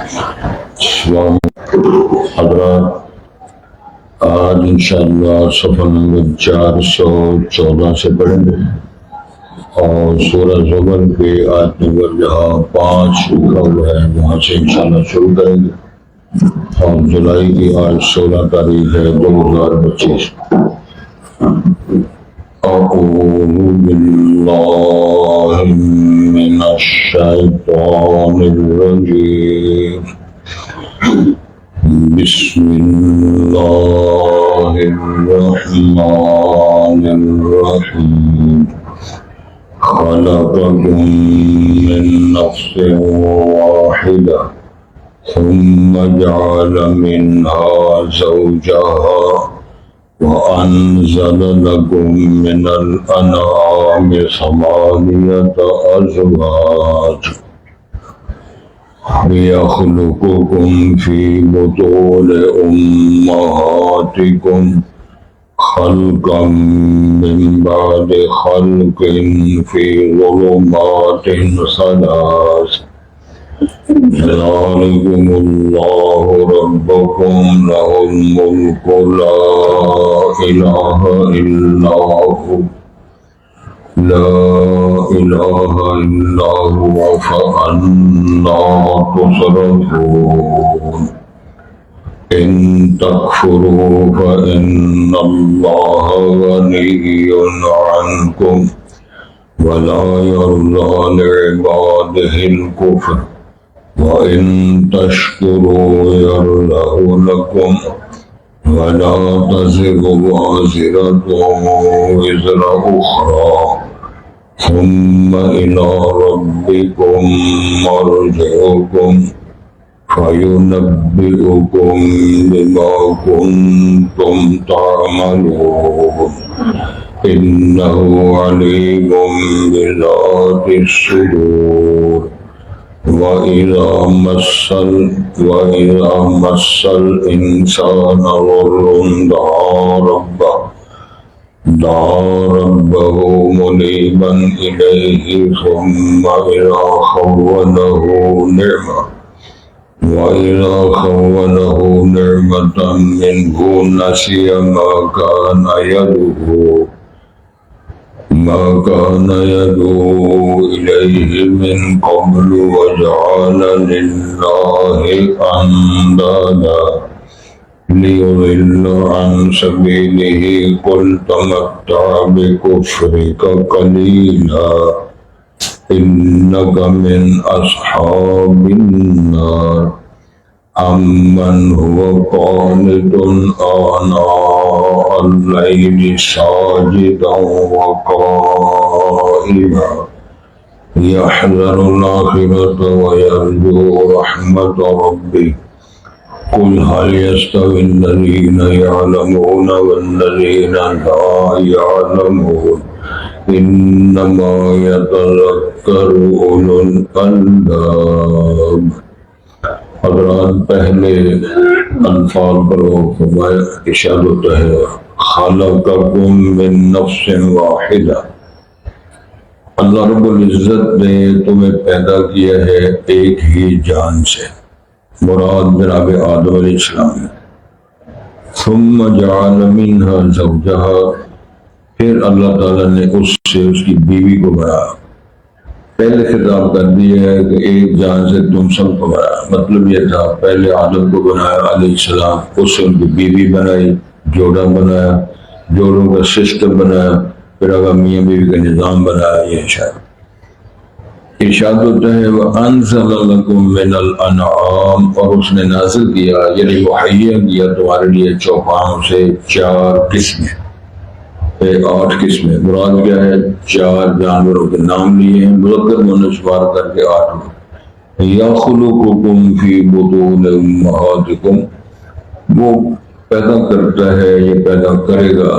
السلام حضرات، آج انشاءاللہ صفحہ نمبر 414 سے پڑھیں گے اور سورہ زمر کے آیت نمبر جہاں 5 لکھا ہوا ہے وہاں سے انشاءاللہ شروع کریں گے اور جولائی کی آج 16 تاریخ ہے 2025۔ اعوذ باللہ من الشیطان الرجیم، بسم اللہ الرحمن الرحیم۔ خلقکم من نفس واحدہ ثم جعل منها زوجها وأنزل لكم من الأنعام ثمانية أزواج يخلقكم في بطون أمهاتكم خلقا من بعد خلق في ظلمات ثلاث، ذلكم الله ربكم له الملك لا إله إلا هو فأنى تصرفون۔ إن تكفروا فإن الله غني عنكم ولا يرضى لعباده الكفر وإن تشكروا يرضه لكم ولا تزر وازرة وزر أخرى ثم إلى ربكم مرجعكم فينبئكم بما كنتم تعملون، إنه عليم بذات الصدور۔ وَإِذَا مَسَّ الْإِنسَانَ ضُرٌّ دعا ربه منيبا إليه ثم إذا خوله نعمة منه نسي ما كان يدعو إليه من قبل وجعل لله أندادا ليضل عن سبيله، قل تمتع بكفرك قليلا إنك من أصحاب النار، أمن هو قانت آناء الليل ساجدا وقائما يحذر الآخرة ويرجو رحمة ربه، قل هل يستوي الذين يعلمون والذين لا يعلمون، إنما يتذكر أولو الألباب۔ حضرات، پہلے انفال پر فرمایا اشارت ہے خلقکم من نفس واحدہ، اللہ رب العزت نے تمہیں پیدا کیا ہے ایک ہی جان سے، مراد جناب آدم علیہ السلام ہے۔ ثم جعل منها زوجها، پھر اللہ تعالیٰ نے اس سے اس کی بیوی کو بنایا۔ پہلے خطاب کر دیا ہے کہ ایک جان سے تم سب کو بنایا، مطلب یہ تھا پہلے آدم کو بنایا علیہ السلام، اس سے ان کی بیوی بنائی، جوڑا بنایا، جوڑوں کا سسٹم بنایا، پھر اگر میاں بیوی کا نظام بنایا۔ یہ ارشاد ہوتا ہے وَأَنزَلَ لَكُم مِّنَ الْأَنْعَامِ، اور اس نے نازل کیا یعنی مہیا کیا تمہارے لیے چوپاؤں سے 4 قسمیں، 8 قسمیں۔ مراد کیا ہے؟ 4 جانوروں کے نام لیے ہیں، مذکر مؤنث شمار کر کے 8 میں۔ یخلقکم فی بطون امہاتکم، وہ پیدا کرتا ہے، یہ پیدا کرے گا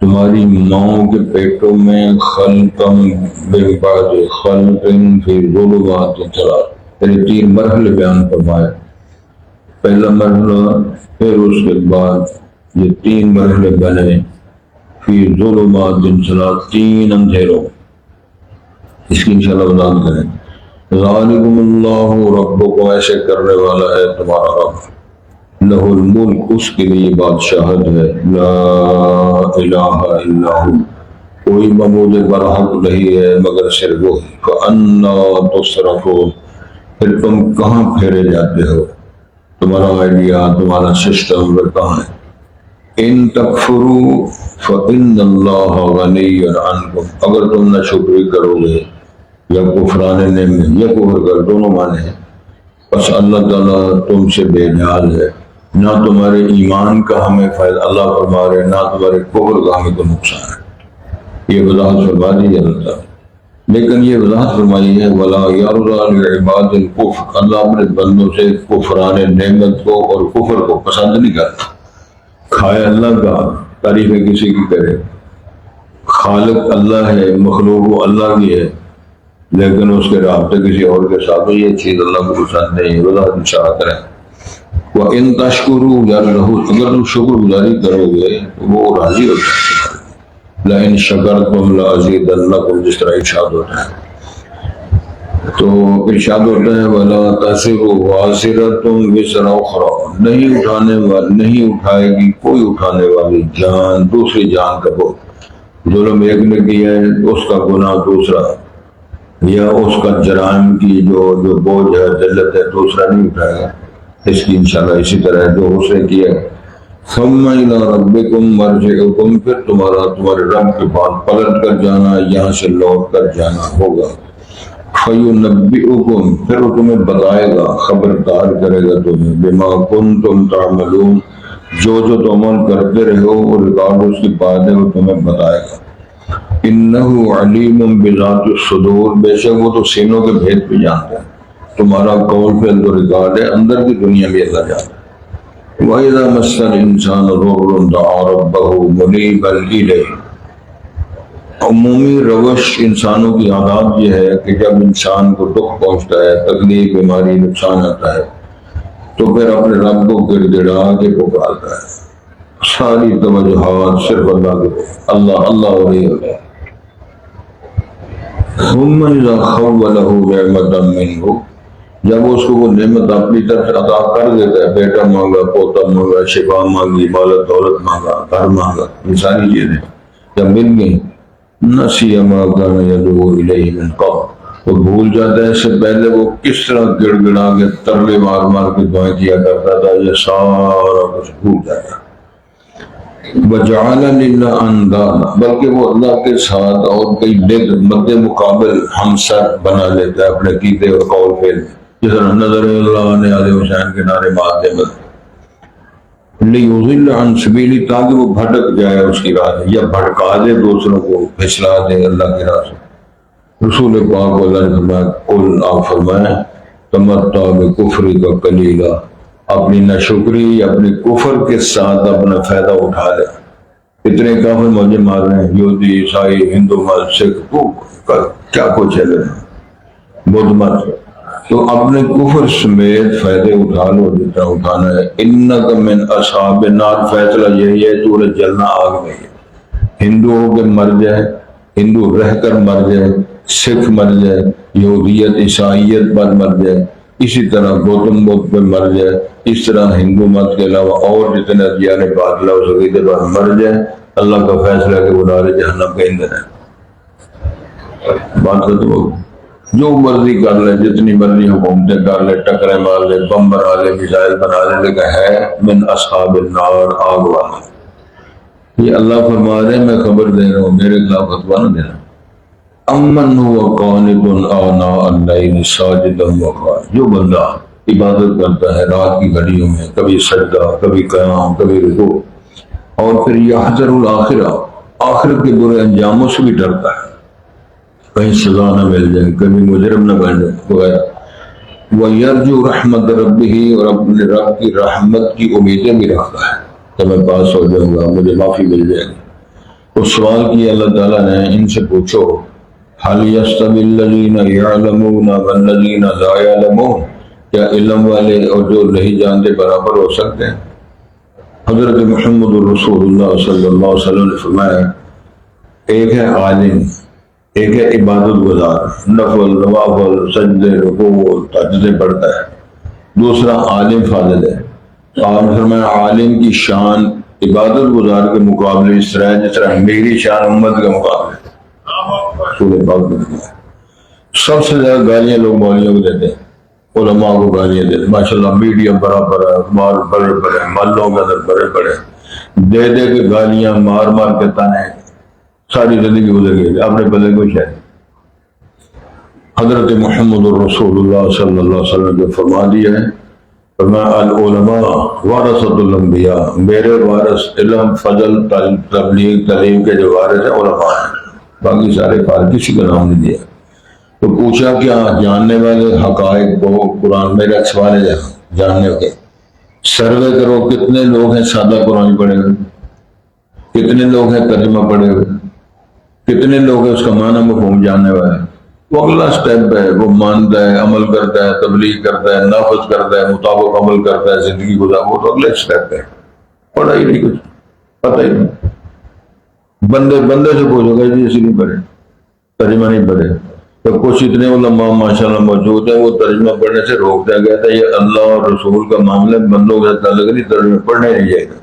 تمہاری ماؤں کے پیٹوں میں، خلقا من بعد خلق فی ظلمات ثلاث، یعنی 3 مرحلے بیان فرمائے۔ پہلا مرحلہ، پھر اس کے بعد یہ 3 مرحلے بنے فی ظلمات ثلاث، 3 اندھیروں، اس کی انشاءاللہ وضاحت کریں۔ ذالکم اللہ ربکم، ایسے کرنے والا ہے تمہارا رب، لہ الملک، اس کے لیے بادشاہت ہے، لا الہ الا ہو، کوئی معبود برحق نہیں ہے مگر صرف وہی، فَأَنَّا تُصْرَفُونَ، پھر تم کہاں پھیرے جاتے ہو، تمہارا آئیڈیا، تمہارا سسٹم کہاں ہے؟ ان تکفروا فإن اللہ غنی عنکم، اگر تم نہ شکری کرو گے یا کفران نعمت یا کفر کر، دونوں معنی ہیں، بس اللہ تعالیٰ تم سے بے نیاز ہے، نہ تمہارے ایمان کا ہمیں فائدہ، اللہ فرما رہے، نہ تمہارے کفر کا ہمیں کو نقصان ہے، یہ وضاحت فرما دی ہے اللہ تعالیٰ۔ لیکن یہ وضاحت فرمائی ہے وَلَا يَرْضَىٰ لِعِبَادِ الْكُفْرَ، اللہ اپنے بندوں سے کفران نعمت کو اور کفر کو پسند نہیں کرتا۔ کھائے اللہ کا، تعریفیں کسی کی کرے، خالق اللہ ہے، مخلوق اللہ کی ہے، لیکن اس کے رابطے کسی اور کے ساتھ، یہ چیز اللہ کو پسند نہیں، وضاحت اشارہ کریں۔ وَإِن تَشْكُرُوا يَرْضَهُ، اگر تم شکر گزاری کرو گے تو وہ راضی ہوتا ہے، لَإِن شَكَرْتُمْ لَأَزِيدَنَّكُمْ، جس طرح ارشاد ہوتا ہے، تو ارشاد ہوتا ہے وَلَا تَزِرُ وَازِرَةٌ وِزْرَ أُخْرَىٰ، نہیں اٹھائے گی کوئی اٹھانے والی جان دوسری جان کا بوجھ، ظلم ایک نے کیا ہے اس کا گناہ دوسرا، یا اس کا جرائم کی جو بوجھ ہے، ذلت ہے، دوسرا نہیں اٹھائے گا، اس کی انشاءاللہ اسی طرح جو اس نے کیا ہے۔ ثم إلى ربكم مرجعكم، پھر تمہارے رب کے پاس پلٹ کر جانا، یہاں سے لوٹ کر جانا ہوگا۔ فَيُنَبِّئُكُمْ، پھر وہ تمہیں بتائے گا، خبردار کرے گا تمہیں، بِمَا كُنْتُمْ تَعْمَلُونَ، جو تم عمل کرتے رہے ہو، وہ ریکارڈ اس کی بات ہے، وہ تمہیں بتائے گا۔ إِنَّهُ عَلِيمٌ بِذَاتِ الصُّدُورِ، بے شک وہ تو سینوں کے بھید پہ جانتا ہے، تمہارا قول فعل تو ریکارڈ ہے، اندر کی دنیا میں اللہ جانتا ہے۔ وَإِذَا مَسَّ الْإِنسَانَ ضُرٌّ دَعَا رَبَّهُ مُنِيبًا إِلَيْهِ، عمومی روش انسانوں کی عادات یہ ہے کہ جب انسان کو دکھ پہنچتا ہے، تکلیف، بیماری، نقصان آتا ہے، تو پھر اپنے رب کو گڑ گڑا کے پکارتا ہے، ساری توجہات صرف اللہ کے، اللہ اللہ ہو رہی ہے۔ ثم اذا خوله نعمة منه، جب اس کو وہ نعمت اپنی طرف عطا کر دیتا ہے، بیٹا مانگا، پوتا مانگا، شفا مانگی، مال دولت مانگا، گھر مانگا، یہ ساری چیزیں جب مل گئی، نسی ما کان یدعو الیہ من قبل، وہ بھول جاتا ہے اس سے پہلے وہ کس طرح گڑ گڑا کے ترلے مار مار کے دعائیں کیا کرتا تھا، یہ سارا کچھ بھول جاتا ہے۔ وَجَعَلَ لِلَّهِ أَنْدَادًا، بلکہ وہ اللہ کے ساتھ اور کئی ضد مد مقابل ہمسر بنا لیتا ہے اپنے عقیدے اور قول فعل میں، جس طرح نظر اللہ نے علیہ حسین کے نعرے مار دے لِيُضِلَّ عَنْ سَبِيلِهِ، تاکہ وہ بھٹک جائے اس کی راہ سے، یا بھٹکا دے دوسروں کو، پھسلا دے اللہ کی راہ سے۔ رسول پاک اللہ نے فرمایا، قل، آپ فرمائیں، تمتع بکفرک قلیلا، اپنی ناشکری، اپنی کفر کے ساتھ اپنا فائدہ اٹھا لے۔ اتنے کافر مجھے مار رہے ہیں، یہودی، عیسائی، ہندو مت، سکھ، کیا کچھ ہے، بدھ مت، تو اپنے کفر سمیت فائدے اٹھا لو جتنا اٹھانا ہے۔ انک من اصحاب النار، فیصلہ یہی ہے تو جلنا آگ میں ہے، ہندو ہو کے مر جائے، ہندو رہ کر مر جائے، سکھ مر جائے، یہودیت عیسائیت پر مر جائے، اسی طرح گوتم بدھ پر مر جائے، اس طرح ہندو مت کے علاوہ اور جتنے ادیان باطلہ اس عقیدے پر مر جائے، اللہ کا فیصلہ کہ وہ نار جہنم کے اندر ہے۔ بات تو جو مرضی کر لے، جتنی مرضی حکومتیں کر لے، ٹکرے مار لے، بم بنا لے، میزائل بنا لے، لیکن ہے من اصحاب النار، آگ والا۔ یہ اللہ فرما رہے ہیں، میں خبر دے رہا ہوں، میرے خلاف فتویٰ نہ دینا۔ امن هو قانت آناء اللیل ساجدا وقائما، جو بندہ عبادت کرتا ہے رات کی گھڑیوں میں، کبھی سجدہ، کبھی قیام، کبھی رکوع، اور پھر یحذر الآخرہ، آخرت کے برے انجاموں سے بھی ڈرتا ہے، کہیں سزا نہ مل جائے، کبھی مجرم نہ بن جائے، وَيَرْجُو رَحْمَتَ رَبِّهِ، اور اپنے رب کی رحمت کی امیدیں بھی رکھتا ہے کہ میں پاس ہو جاؤں گا، مجھے معافی مل جائے گی۔ تو سوال کیا اللہ تعالیٰ نے، ان سے پوچھو هَلْ يَسْتَوِي الَّذِينَ يَعْلَمُونَ وَالَّذِينَ لَا يَعْلَمُونَ، کیا علم والے اور جو نہیں جانتے برابر ہو سکتے ہیں؟ حضرت محمد رسول اللہ صلی اللہ علیہ وسلم نے فرمایا، ایک ہے عالم ایک ہے عبادت گزار، نفل نوافل سجدے رکوع تہجدیں پڑھتا ہے. دوسرا عالم فاضل ہے. آپ نے فرمایا عالم کی شان عبادت گزار کے مقابلے اس طرح جس طرح میری شان امت کے مقابلے. رسول پاک نے فرمایا سب سے زیادہ گالیاں لوگ مولویوں کو دیتے ہیں، علماء کو گالیاں دیتے ہیں. ماشاءاللہ میڈیا برابر ہے، اخبار بڑے بڑے، محلوں کے اندر بڑے بڑے، دے دے کے گالیاں مار مار کے تانے، ساری زندگی گزر گئی اپنے بلے کچھ ہے. حضرت محمد رسول اللہ صلی اللہ علیہ وسلم نے فرما دیا ہے، فرمایا العلماء ورثۃ الانبیاء، میرے وارث علم فضل تبلیغ تعلیم کے جو وارث ہیں علماء ہیں، باقی سارے فارغ، کسی کا نام نہیں دیا. تو پوچھا کیا جاننے والے حقائق کو قرآن، میرا ایک سوال ہے جاننے کے، سروے کرو کتنے لوگ ہیں سادہ قرآن پڑھے ہوئے، کتنے لوگ ہیں ترجمہ پڑھے ہوئے، کتنے لوگ ہیں اس کا معنی مفہوم جاننے والے. وہ اگلا سٹیپ ہے، وہ مانتا ہے، عمل کرتا ہے، تبلیغ کرتا ہے، نافذ کرتا ہے، مطابق عمل کرتا ہے، زندگی گزار، وہ تو اگلے سٹیپ ہے. پڑھا ہی نہیں، کچھ پتہ ہی نہیں. بندے سے پوچھو گا جی اسی نہیں پڑھے، ترجمہ نہیں پڑھے. تو کچھ اتنے علماء ماشاءاللہ موجود ہیں، وہ ترجمہ پڑھنے سے روک دیا گیا تھا. یہ اللہ اور رسول کا معاملہ بندوں کے تعلق نہیں، ترجمہ پڑھنے نہیں جائے گا.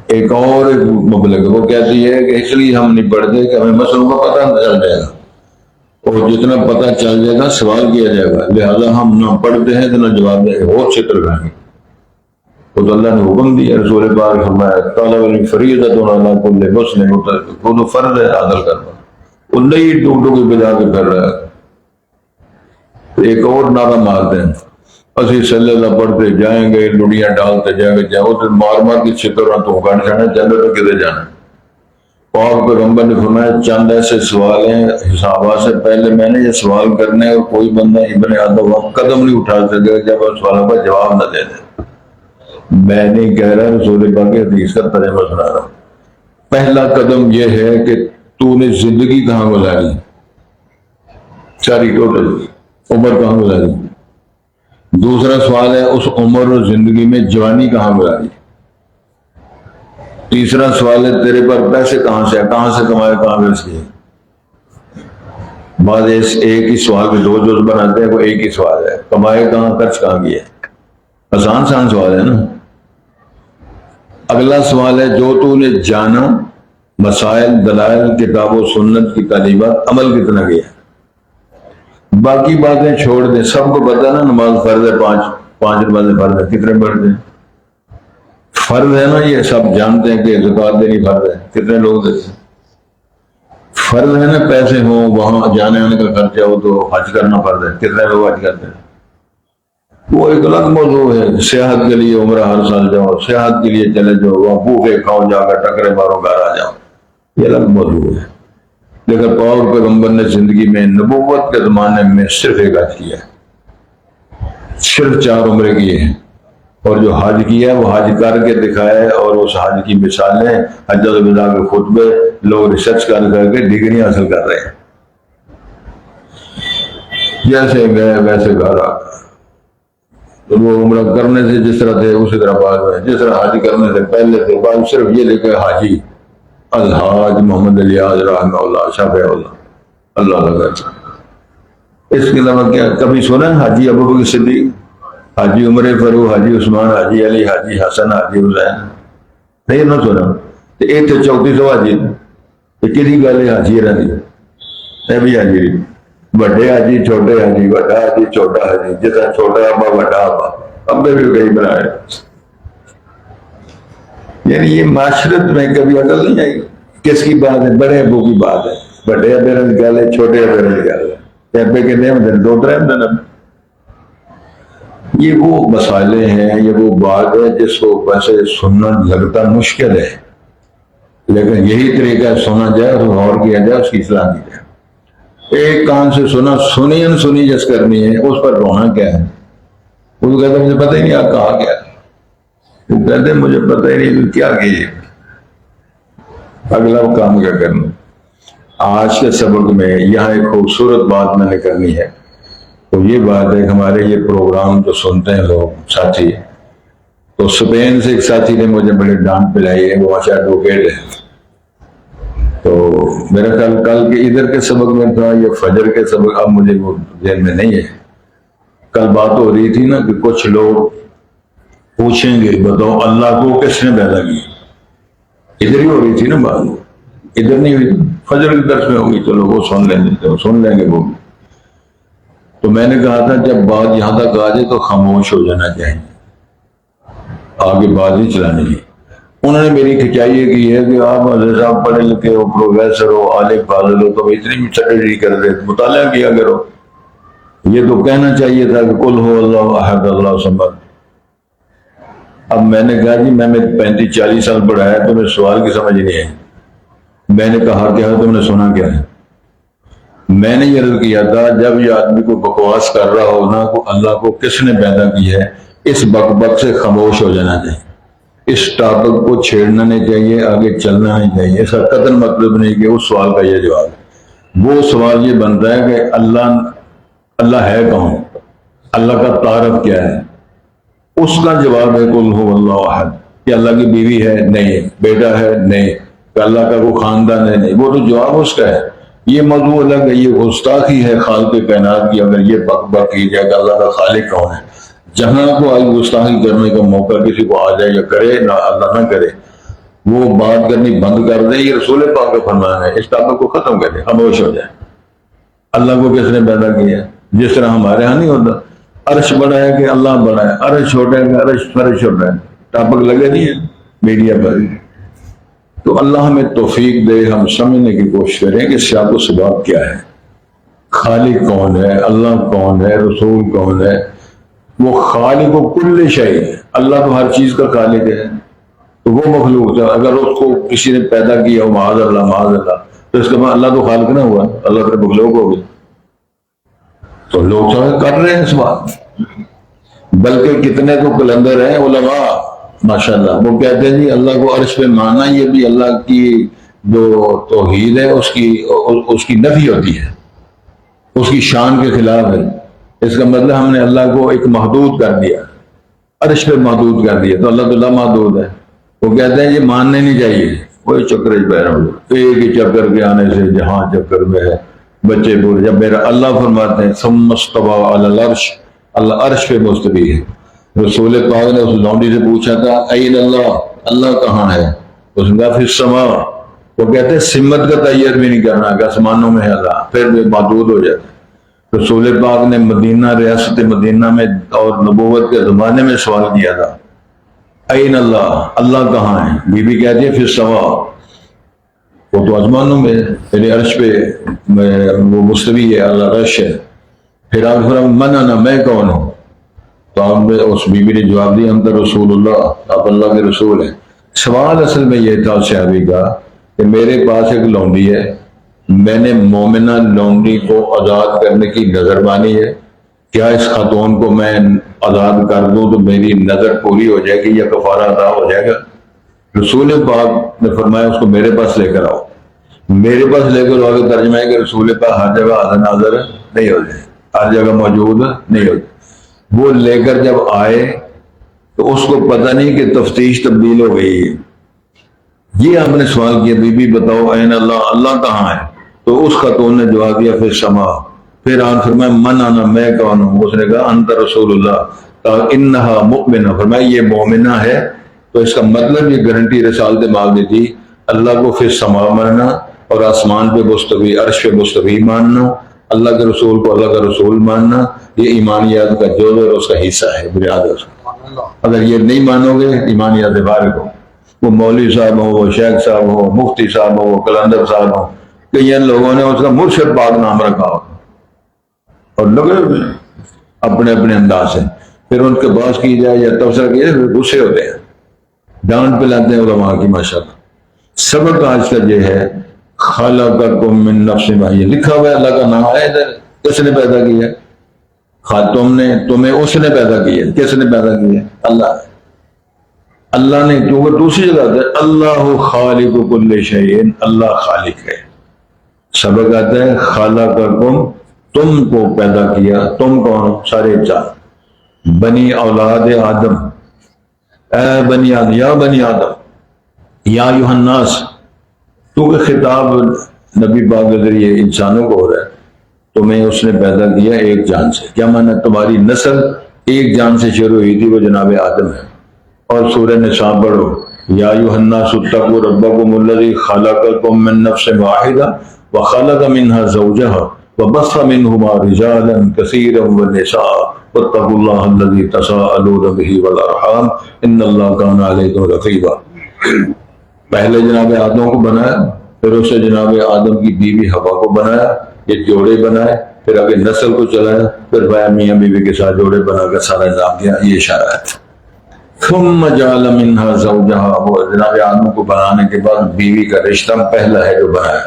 ایک اور مبلغ وہ کہتی ہے کہ اس لیے ہم نہیں پڑھتے کہ ہمیں مسئلوں کا پتہ نہ چل جائے گا، اور جتنا پتہ چل جائے گا سوال کیا جائے گا، لہذا ہم نہ پڑھتے ہیں تو نہ جواب دیں گے، اور چتر کھائیں گے. تو اللہ نے حکم دیا، رسول پاک نے فرمایا طالب العلم فریضۃ علی کل مسلم، وہ تو فرض ہے عدل کرنا. وہ نئی ٹوٹوں کی بجا کے کر رہا ہے. تو ایک اور نعرہ مارتے ہیں، اسی صلی اللہ پڑھتے جائیں گے، لڑیاں ڈالتے جائیں گے، وہ تو مار مار کی چھتر تو گاڑ جانا چلے تو کدھر جانا. پاک پیغمبر نے فرمایا چند ایسے سوال ہیں حسابات سے پہلے میں نے یہ سوال کرنے، اور کوئی بندہ ابن آدم قدم نہیں اٹھا سکے جب اس سوالوں کا جواب نہ دے دے. میں نہیں کہہ رہا، رسول پاک کی حدیث کا ترجمہ سنا رہا ہوں. پہلا قدم یہ ہے کہ تو نے زندگی کہاں گزاری، ساری ٹوٹل عمر کہاں گزاری. دوسرا سوال ہے اس عمر اور زندگی میں جوانی کہاں گزاری. تیسرا سوال ہے تیرے پر پیسے کہاں سے کمائے، کہاں خرچ کیے. بعض ایک ہی سوال کے دو جز بناتے ہیں، وہ ایک ہی سوال ہے، کمائے کہاں، خرچ کہاں کیے. آسان سوال ہے نا. اگلا سوال ہے جو تو نے جانا، مسائل دلائل کتاب و سنت کی تعلیمات، عمل کتنا کیا. باقی باتیں چھوڑ دیں، سب کو پتہ نا نماز فرض ہے، پانچ نمازیں فرض ہے، کتنے پڑھتے ہیں. فرض ہے نا، یہ سب جانتے ہیں کہ زکوٰۃ دینی فرض ہے، کتنے لوگ دیتے ہیں. فرض ہے نا پیسے ہوں، وہاں جانے آنے کا خرچہ ہو تو حج کرنا فرض ہے، کتنے لوگ حج کرتے ہیں. وہ ایک الگ موضوع ہے. صحت کے لیے عمرہ ہر سال جاؤ، صحت کے لیے چلے جاؤ، وہاں بھوکے کھاؤ، جا کر ٹکرے مارو گھر آ جاؤ، یہ الگ موضوع ہے. لیکن پاک پیغمبر نے زندگی میں نبوت کے زمانے میں صرف ایک حج کیا ہے، صرف 4 عمرے کیے ہیں، اور جو حج کیا ہے وہ حج کر کے دکھایا ہے. اور اس حج کی مثالیں حجۃ الوداع کے خطبے لوگ ریسرچ کر کے ڈگری حاصل کر رہے ہیں. جیسے گئے ویسے گھر آ گئے. تو وہ عمرہ کرنے سے جس طرح تھے اسی طرح بعد میں، جس طرح حج کرنے سے پہلے تھے، بعد صرف یہ لکھے حاجی الحاج محمد الیاس رحمہ اللہ شافع اللہ اللہ لگا. اس کے علاوہ کیا کبھی سنا حاجی ابو بکر صدیق، حاجی عمر فاروق، حاجی عثمان، حاجی علی، حاجی حسن، حاجی حسین؟ نہیں نہ سنا. ایک تھے 3400 حاجی، کسی گل حاجی رہی بھی حاجی، بڑے حاجی چھوٹے حاجی، بڑا حاجی چھوٹا حاجی، جیسا چھوٹا ابا بڑا ابا، ابے بھی کئی بنائے. یعنی یہ معاشرت میں کبھی عقل نہیں آئی. کس کی بات ہے؟ بڑے ابو کی بات ہے. بڑے ابے نے نکالے، چھوٹے ابے نے نکالے، ابے کے نیم دن 2-3 دن. یہ وہ مسائلے ہیں، یہ وہ بات ہے جس کو ویسے سننا لگتا مشکل ہے، لیکن یہی طریقہ ہے سنا جائے اور غور کیا جائے، اس کی اصلاح کی جائے. ایک کان سے سنا، سنی انسنی جس کرنی ہے، اس پر رونا کیا ہے. وہ کہتے ہیں مجھے پتہ ہی نہیں آپ کہا کیا. وہ کہتے ہیں مجھے پتہ ہی نہیں کیا کیجیے، اگلا کام کیا کرنا. آج کے سبق میں یہاں ایک خوبصورت بات میں نے کرنی ہے. تو یہ بات ہے کہ ہمارے یہ پروگرام جو سنتے ہیں لوگ ساتھی، تو اسپین سے ایک ساتھی نے مجھے بڑی ڈانٹ پلائی ہے، وہ ایڈوکیٹ ہے. تو میرا خیال کل کے ادھر کے سبق میں تھا یا فجر کے سبق، اب مجھے وہ ذہن میں نہیں ہے. کل بات ہو رہی تھی نا کہ کچھ لوگ پوچھیں گے بتاؤ اللہ کو کس نے پیدا کیا. ادھر ہی ہو رہی تھی نا بات، ادھر نہیں ہوئی، فجر کے درس میں ہوگی. چلو وہ سن لیں گے وہ. تو میں نے کہا تھا جب بات یہاں تک آ جائے تو خاموش ہو جانا چاہیے، آگے بات نہیں چلانی ہے. انہوں نے میری کھچائی یہ کی ہے کہ آپ حضرت صاحب پڑھے لکھے ہو، پروفیسر ہو، عالم فاضل ہو، تو اتنی اسٹڈی کر رہے، مطالعہ کیا کرو. یہ تو کہنا چاہیے تھا کہ قل هو اللہ احد اللہ صمد. اب میں نے کہا جی میں 35-40 سال پڑھا ہے، تمہیں سوال کی سمجھ نہیں ہے. میں نے کہا کیا ہے، تم نے سنا کیا ہے. میں نے یہ عرض کیا تھا جب یہ آدمی کو بکواس کر رہا ہو نا کو اللہ کو کس نے پیدا کی ہے، اس بک بک سے خاموش ہو جانا چاہیے. اس ٹاپک کو چھیڑنا نہیں چاہیے، آگے چلنا نہیں چاہیے. اس کا قطعاً مطلب نہیں کہ اس سوال کا یہ جواب ہے. وہ سوال یہ بنتا ہے کہ اللہ ہے کون، اللہ کا تعارف کیا ہے. اس کا جواب ہے قل هو اللہ احد. کہ اللہ کی بیوی ہے نہیں، بیٹا ہے نہیں، کہ اللہ کا کوئی خاندان ہے نہیں. وہ تو جواب اس کا ہے. یہ موضوع الگ ہے، یہ گستاخی ہے خالق کائنات کی اگر یہ بک بک کی جائے کہ اللہ کا خالق کون ہے. جہاں کو آج گستاخی کرنے کا موقع کسی کو آ جائے یا کرے نہ اللہ نہ کرے، وہ بات کرنی بند کر دے. یہ رسول پاک کا فرمان ہے، اس ٹاپک کو ختم کر دے، خاموش ہو جائے. اللہ کو کس نے پیدا کیا؟ جس طرح ہمارے ہاں نہیں ہوتا عرش بڑا ہے کہ اللہ بڑا ہے، عرش چھوٹا ہے کہ عرش فرش چھوٹا ہے. ٹاپک لگے نہیں ہے میڈیا پر. تو اللہ ہمیں توفیق دے، ہم سمجھنے کی کوشش کریں کہ سیاق و سباق کیا ہے، خالق کون ہے، اللہ کون ہے، رسول کون ہے. وہ خالق و کل شیء ہے. اللہ تو ہر چیز کا خالق ہے. تو وہ مخلوق تھا، اگر اس کو کسی نے پیدا کیا ہو معاذ اللہ معاذ اللہ، تو اس کے بعد اللہ تو خالق نہ ہوا، اللہ پھر مخلوق ہو گیا. تو لوگ تو کر رہے ہیں اس بات. بلکہ کتنے تو کلندر ہیں علماء ماشاءاللہ، وہ کہتے ہیں جی اللہ کو عرش پہ ماننا یہ بھی اللہ کی جو توحید ہے اس کی نفی ہوتی ہے، اس کی شان کے خلاف ہے. اس کا مطلب ہم نے اللہ کو ایک محدود کر دیا، عرش پہ محدود کر دیا، تو اللہ تو لامحدود ہے. وہ کہتے ہیں یہ ماننے نہیں چاہیے. کوئی چکر ایک ہی چکر کے آنے سے جہاں چکر میں ہے بچے پورے. جب میرا اللہ فرماتے ہیں ثم استوى علی العرش، اللہ عرش پہ مستوی ہے. رسول پاک نے اس لونڈی سے پوچھا تھا این اللہ، اللہ کہاں ہے؟ اس نے کہا فی السماء. وہ کہتے ہیں سمت کا تعین بھی نہیں کرنا کہ آسمانوں میں ہے اللہ، پھر بھی محدود ہو جاتا ہے. رسول پاک نے مدینہ، ریاست مدینہ میں اور نبوت کے زمانے میں سوال کیا تھا این اللہ، اللہ کہاں ہے؟ بی بی کہتی ہے فی السماء، وہ تو آسمانوں میں یعنی عرش پہ وہ مستوی ہے، اللہ عرش ہے. پھر آپ من انا، میں کون ہوں؟ تو آپ نے اس بی بی نے جواب دیا انت رسول اللہ، آپ اللہ کے رسول ہیں. سوال اصل میں یہ تھا صحابی کا کہ میرے پاس ایک لونڈی ہے، میں نے مومنہ لونڈی کو آزاد کرنے کی نظر مانی ہے، کیا اس خاتون کو میں آزاد کر دوں تو میری نظر پوری ہو جائے گی یا کفارہ ادا ہو جائے گا؟ رسول پاک نے فرمایا اس کو میرے پاس لے کر آؤ. میرے پاس لے کر آگے ترجمہ ہے کہ رسول پاک ہر جگہ حاضر ناظر نہیں ہوتے، ہر جگہ موجود نہیں ہوتے. وہ لے کر جب آئے تو اس کو پتہ نہیں کہ تفتیش تبدیل ہو گئی ہے. یہ ہم نے سوال کیا بی بی بتاؤ این اللہ، اللہ کہاں ہے؟ تو اس خاتون نے جواب دیا پھر سما. پھر آپ فرمایا من انا، میں کون ہوں؟ اس نے کہا انت رسول اللہ انہا مؤمنہ، فرمایا یہ مومنہ ہے. تو اس کا مطلب یہ گارنٹی رسالت مال دی تھی اللہ کو پھر سما ماننا اور آسمان پہ مستوی، عرش پہ مستوی ماننا، اللہ کے رسول کو اللہ کا رسول ماننا. یہ ایمانیات کا جوز اور اس کا حصہ ہے، بنیاد ہے اس کا. اگر یہ نہیں مانو گے ایمانیات فارغ ہو، وہ مولوی صاحب ہو، وہ شیخ صاحب ہو، مفتی صاحب ہو، وہ کلندر صاحب ہو، کئی لوگوں نے اس کا مرشد پاک نام رکھا ہو اور لوگ اپنے اپنے انداز سے پھر ان کے باس کی جائے یا تبصرہ کیا جائے غصے ہوتے ہیں، ڈانٹ پلاتے ہیں علماء کی. ماشاءاللہ سبق آج کا یہ ہے خلقکم من نفس واحدہ، لکھا ہوا ہے اللہ کا نام ہے ادھر. کس نے پیدا کیا؟ تمہیں اس نے پیدا کیا. کس نے پیدا کیا؟ اللہ. اللہ نے، کیونکہ دوسری جگہ آتا ہے اللہ خالق کل شیء، اللہ خالق ہے. سبق آتا ہے خلقکم، تم کو پیدا کیا. تم کون؟ سارے چار بنی اولاد آدم. اے بنی آدم، یا بنی آدم، یا ایھا الناس. کیونکہ خطاب نبی پاک کے ذریعے انسانوں کو ہو رہا ہے، تمہیں اس نے پیدا کیا ایک جان سے. کیا مانا؟ تمہاری نسل ایک جان سے شروع ہوئی تھی، وہ جناب آدم ہے. اور سورہ نساء پڑھو، یا ایھا الناس اتقوا ربکم الذی خلقکم من نفس واحدہ وخلق منها زوجها وبث منهما رجالا كثيرا ونساء واتقوا الله الذي تساءلون به والارحام ان الله كان عليكم رقيبا. پہلے جناب آدم کو بنایا، پھر اسے جناب آدم کی بیوی حوا کو بنایا، یہ جوڑے بنائے، پھر آگے نسل کو چلایا، پھر بھائی میاں بیوی کے ساتھ جوڑے بنا کر سارا نظام دیا. یہ اشارہ ہے. ثم جعل منها زوجها، وہ جناب آدم کو بنانے کے بعد بیوی کا رشتہ پہلا ہے جو بنایا.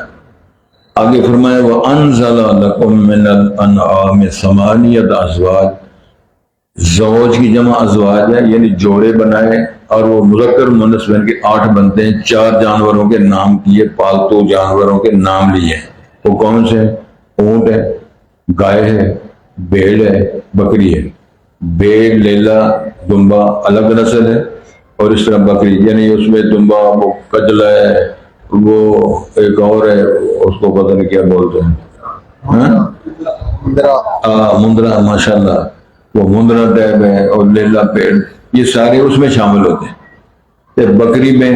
آگے فرمایا وَأَنزَلَ لَكُم مِّنَ الْأَنْعَامِ ثَمَانِيَةَ أَزْوَاجٍ، زوج کی جمع ازواج ہے، یعنی جوڑے بنائے، اور وہ مذکر مؤنث بن کے 8 بنتے ہیں. 4 جانوروں کے نام کیے، پالتو جانوروں کے نام لیے. وہ کون سے؟ اونٹ ہے، گائے ہے، بھیڑ ہے، بکری ہے. بھیڑ، لیلا، دمبا الگ نسل ہے، اور اس طرح بکری، یعنی اس میں دمبا، وہ کجلا ہے، وہ ایک اور ہے، اس کو پتہ نہیں کیا بولتے ہیں، مندرا، ماشاء اللہ، وہ مندرا ٹائپ ہے، اور لیلا پیڑ، یہ سارے اس میں شامل ہوتے ہیں. پھر بکری میں،